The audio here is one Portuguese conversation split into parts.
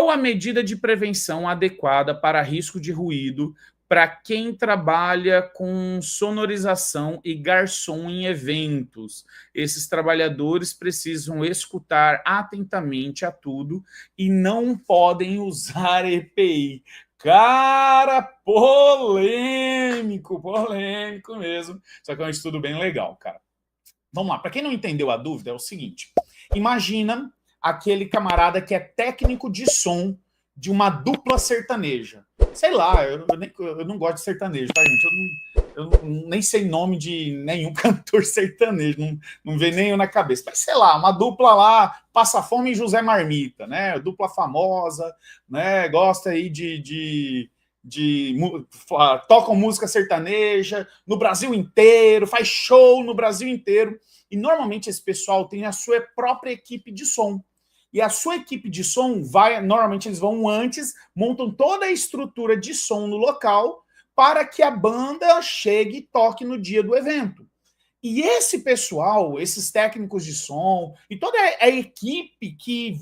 Qual a medida de prevenção adequada para risco de ruído para quem trabalha com sonorização e garçom em eventos? Esses trabalhadores precisam escutar atentamente a tudo e não podem usar EPI. Cara, polêmico mesmo. Só que é um estudo bem legal, cara. Vamos lá, para quem não entendeu a dúvida, é o seguinte: imagina aquele camarada que é técnico de som de uma dupla sertaneja. Sei lá, eu não gosto de sertanejo, tá, gente? Eu nem sei nome de nenhum cantor sertanejo, não vem nenhum na cabeça. Mas sei lá, uma dupla lá, Passa Fome e José Marmita, né? Dupla famosa, né? Gosta aí tocam música sertaneja no Brasil inteiro, faz show no Brasil inteiro. E normalmente esse pessoal tem a sua própria equipe de som. E a sua equipe de som normalmente eles vão antes, montam toda a estrutura de som no local para que a banda chegue e toque no dia do evento. E esse pessoal, esses técnicos de som e toda a equipe que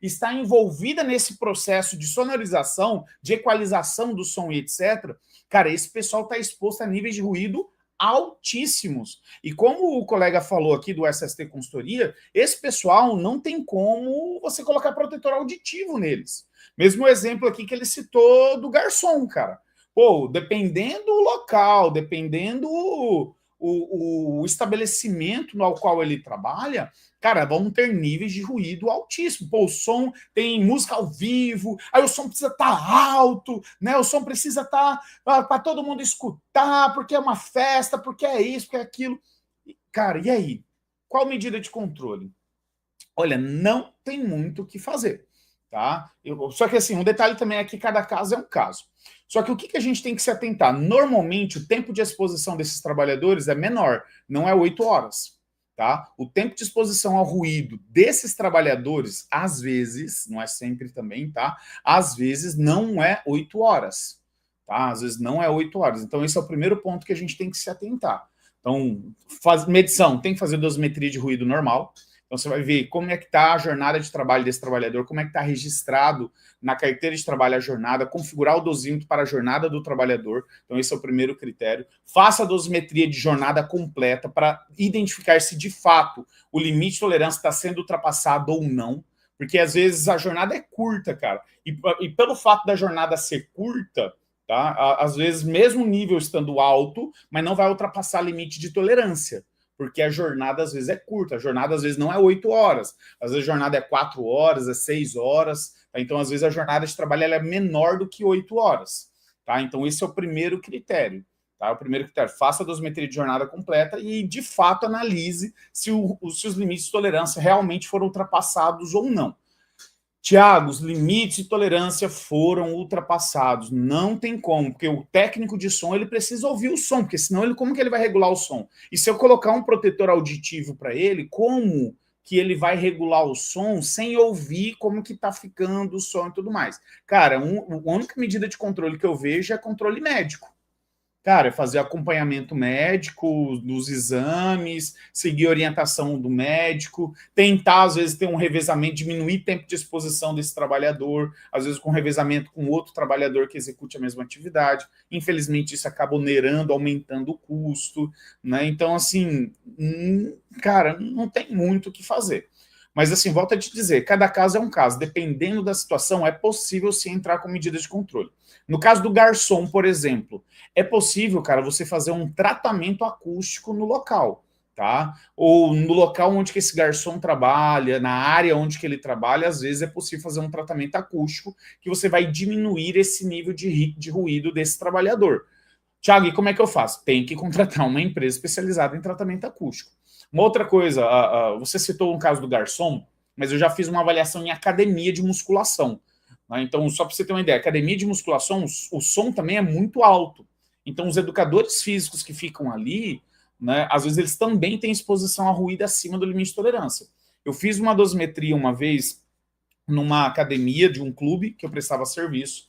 está envolvida nesse processo de sonorização, de equalização do som e etc., cara, esse pessoal está exposto a níveis de ruído altíssimos. E como o colega falou aqui do SST Consultoria, esse pessoal não tem como você colocar protetor auditivo neles. Mesmo exemplo aqui que ele citou do garçom, cara. Pô, dependendo do local, dependendo o estabelecimento no qual ele trabalha, cara, vão ter níveis de ruído altíssimo. Pô, o som tem música ao vivo, aí o som precisa estar alto, né? O som precisa estar para todo mundo escutar, porque é uma festa, porque é isso, porque é aquilo. Cara, e aí? Qual medida de controle? Olha, não tem muito o que fazer, tá? Só que assim, um detalhe também é que cada caso é um caso. Só que o que a gente tem que se atentar? Normalmente, o tempo de exposição desses trabalhadores é menor, não é 8 horas. Tá? O tempo de exposição ao ruído desses trabalhadores, às vezes, não é sempre também, tá? Às vezes não é 8 horas. Tá? Às vezes não é 8 horas. Então, esse é o primeiro ponto que a gente tem que se atentar. Então, medição, tem que fazer dosimetria de ruído normal. Então, você vai ver como é que está a jornada de trabalho desse trabalhador, como é que está registrado na carteira de trabalho a jornada, configurar o dosímetro para a jornada do trabalhador. Então, esse é o primeiro critério. Faça a dosimetria de jornada completa para identificar se, de fato, o limite de tolerância está sendo ultrapassado ou não. Porque, às vezes, a jornada é curta, cara. E pelo fato da jornada ser curta, tá? Às vezes, mesmo o nível estando alto, mas não vai ultrapassar limite de tolerância. Porque a jornada às vezes é curta, a jornada às vezes não é 8 horas, às vezes a jornada é 4 horas, é 6 horas, tá? Então às vezes a jornada de trabalho ela é menor do que 8 horas, tá? Então esse é o primeiro critério, tá? O primeiro critério, faça a dosimetria de jornada completa e de fato analise se os limites de tolerância realmente foram ultrapassados ou não. Tiago, os limites de tolerância foram ultrapassados. Não tem como, porque o técnico de som ele precisa ouvir o som, porque senão como que ele vai regular o som? E se eu colocar um protetor auditivo para ele, como que ele vai regular o som sem ouvir como que está ficando o som e tudo mais? Cara, a única medida de controle que eu vejo é controle médico. Cara, fazer acompanhamento médico dos exames, seguir a orientação do médico, tentar, às vezes, ter um revezamento, diminuir o tempo de exposição desse trabalhador, às vezes com revezamento com outro trabalhador que execute a mesma atividade. Infelizmente, isso acaba onerando, aumentando o custo, né? Então, assim, cara, não tem muito o que fazer. Mas, assim, volto a te dizer, cada caso é um caso. Dependendo da situação, é possível sim entrar com medidas de controle. No caso do garçom, por exemplo, é possível, cara, você fazer um tratamento acústico no local, tá? Ou no local onde que esse garçom trabalha, na área onde que ele trabalha, às vezes é possível fazer um tratamento acústico que você vai diminuir esse nível de ruído desse trabalhador. Tiago, e como é que eu faço? Tem que contratar uma empresa especializada em tratamento acústico. Uma outra coisa, você citou um caso do garçom, mas eu já fiz uma avaliação em academia de musculação. Né? Então, só para você ter uma ideia, academia de musculação, o som também é muito alto. Então, os educadores físicos que ficam ali, né, às vezes eles também têm exposição a ruído acima do limite de tolerância. Eu fiz uma dosimetria uma vez numa academia de um clube que eu prestava serviço.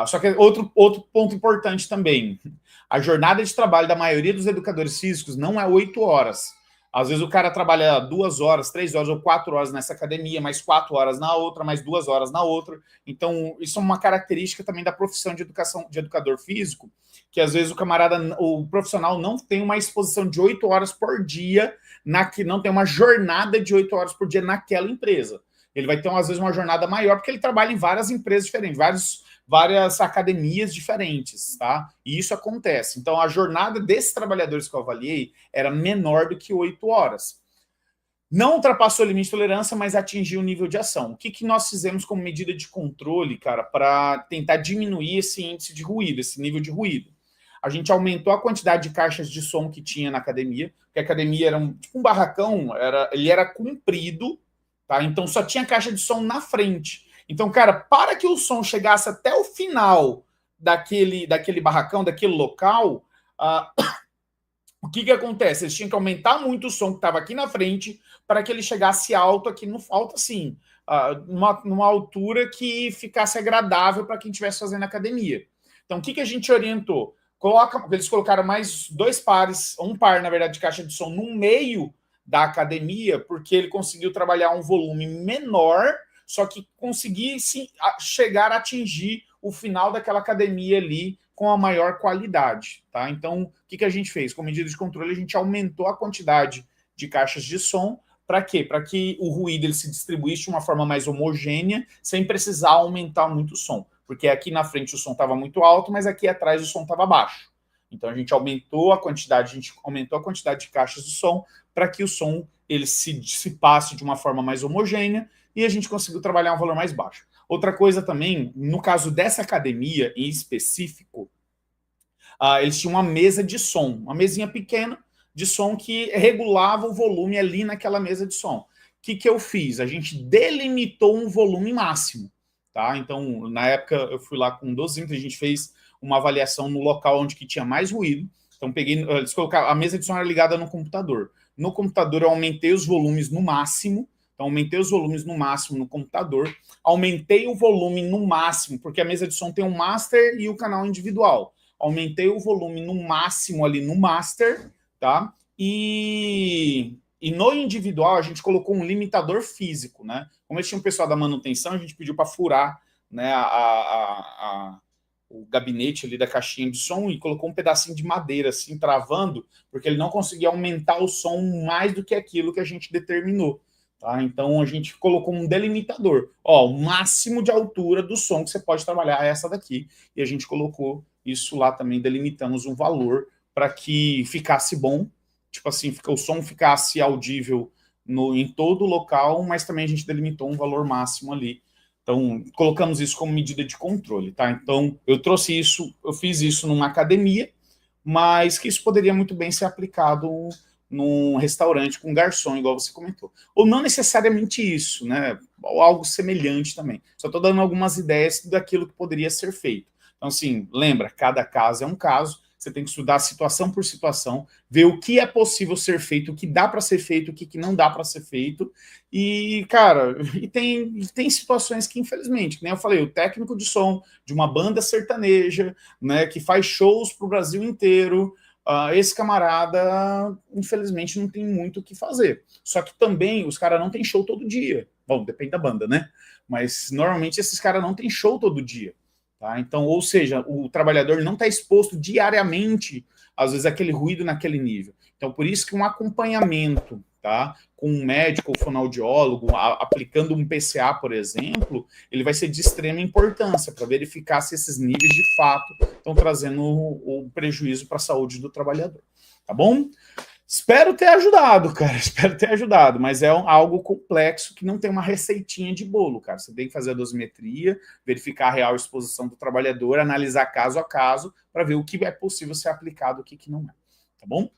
Só que outro ponto importante também, a jornada de trabalho da maioria dos educadores físicos não é 8 horas. Às vezes o cara trabalha 2 horas, 3 horas ou 4 horas nessa academia, mais 4 horas na outra, mais 2 horas na outra. Então, isso é uma característica também da profissão de educação, de educador físico, que às vezes o camarada, o profissional não tem uma exposição de 8 horas por dia, não tem uma jornada de 8 horas por dia naquela empresa. Ele vai ter, às vezes, uma jornada maior, porque ele trabalha em várias empresas diferentes, várias academias diferentes, tá? E isso acontece. Então, a jornada desses trabalhadores que eu avaliei era menor do que 8 horas. Não ultrapassou o limite de tolerância, mas atingiu o nível de ação. O que nós fizemos como medida de controle, cara, para tentar diminuir esse índice de ruído, esse nível de ruído? A gente aumentou a quantidade de caixas de som que tinha na academia, porque a academia era tipo um barracão, ele era comprido, tá? Então só tinha caixa de som na frente. Então, cara, para que o som chegasse até o final daquele barracão, daquele local, o que acontece? Eles tinham que aumentar muito o som que estava aqui na frente para que ele chegasse alto aqui no alto, assim, numa altura que ficasse agradável para quem estivesse fazendo academia. Então, o que a gente orientou? Eles colocaram mais 2 pares, um par, na verdade, de caixa de som no meio da academia, porque ele conseguiu trabalhar um volume menor, só que conseguisse chegar a atingir o final daquela academia ali com a maior qualidade, tá? Então, o que a gente fez? Com medida de controle, a gente aumentou a quantidade de caixas de som. Para quê? Para que o ruído ele se distribuísse de uma forma mais homogênea, sem precisar aumentar muito o som. Porque aqui na frente o som estava muito alto, mas aqui atrás o som estava baixo. Então a gente aumentou a quantidade de caixas de som para que o som ele se dissipasse de uma forma mais homogênea e a gente conseguiu trabalhar um valor mais baixo. Outra coisa também, no caso dessa academia em específico, eles tinham uma mesa de som, uma mesinha pequena de som que regulava o volume ali naquela mesa de som. O que eu fiz? A gente delimitou um volume máximo, tá? Então, na época, eu fui lá com 12, a gente fez uma avaliação no local onde que tinha mais ruído. Então, eles colocaram, a mesa de som era ligada no computador. No computador, eu aumentei os volumes no máximo. Então, aumentei os volumes no máximo no computador. Aumentei o volume no máximo, porque a mesa de som tem um master e o canal individual. Aumentei o volume no máximo ali no master, tá? E no individual, a gente colocou um limitador físico, né? Como eles tinham um pessoal da manutenção, a gente pediu para furar, né, o gabinete ali da caixinha de som e colocou um pedacinho de madeira, assim, travando, porque ele não conseguia aumentar o som mais do que aquilo que a gente determinou. Tá? Então, a gente colocou um delimitador. Ó, o máximo de altura do som que você pode trabalhar é essa daqui. E a gente colocou isso lá também, delimitamos um valor para que ficasse bom. Tipo assim, o som ficasse audível em todo o local, mas também a gente delimitou um valor máximo ali. Então, colocamos isso como medida de controle, tá? Então, eu fiz isso numa academia, mas que isso poderia muito bem ser aplicado num restaurante com garçom, igual você comentou. Ou não necessariamente isso, né? Ou algo semelhante também. Só estou dando algumas ideias daquilo que poderia ser feito. Então, assim, lembra, cada caso é um caso, você tem que estudar situação por situação, ver o que é possível ser feito, o que dá para ser feito, o que não dá para ser feito. E, cara, tem situações que, infelizmente, que nem eu falei, o técnico de som de uma banda sertaneja, né, que faz shows para o Brasil inteiro, esse camarada, infelizmente, não tem muito o que fazer. Só que também os caras não tem show todo dia. Bom, depende da banda, né? Mas normalmente esses caras não tem show todo dia. Tá? Então, ou seja, o trabalhador não está exposto diariamente, às vezes, aquele ruído naquele nível. Então, por isso que um acompanhamento, tá, com um médico ou fonoaudiólogo, aplicando um PCA, por exemplo, ele vai ser de extrema importância para verificar se esses níveis, de fato, estão trazendo o prejuízo para a saúde do trabalhador. Tá bom? Espero ter ajudado, cara. Espero ter ajudado, mas é algo complexo que não tem uma receitinha de bolo, cara. Você tem que fazer a dosimetria, verificar a real exposição do trabalhador, analisar caso a caso, para ver o que é possível ser aplicado e o que não é. Tá bom?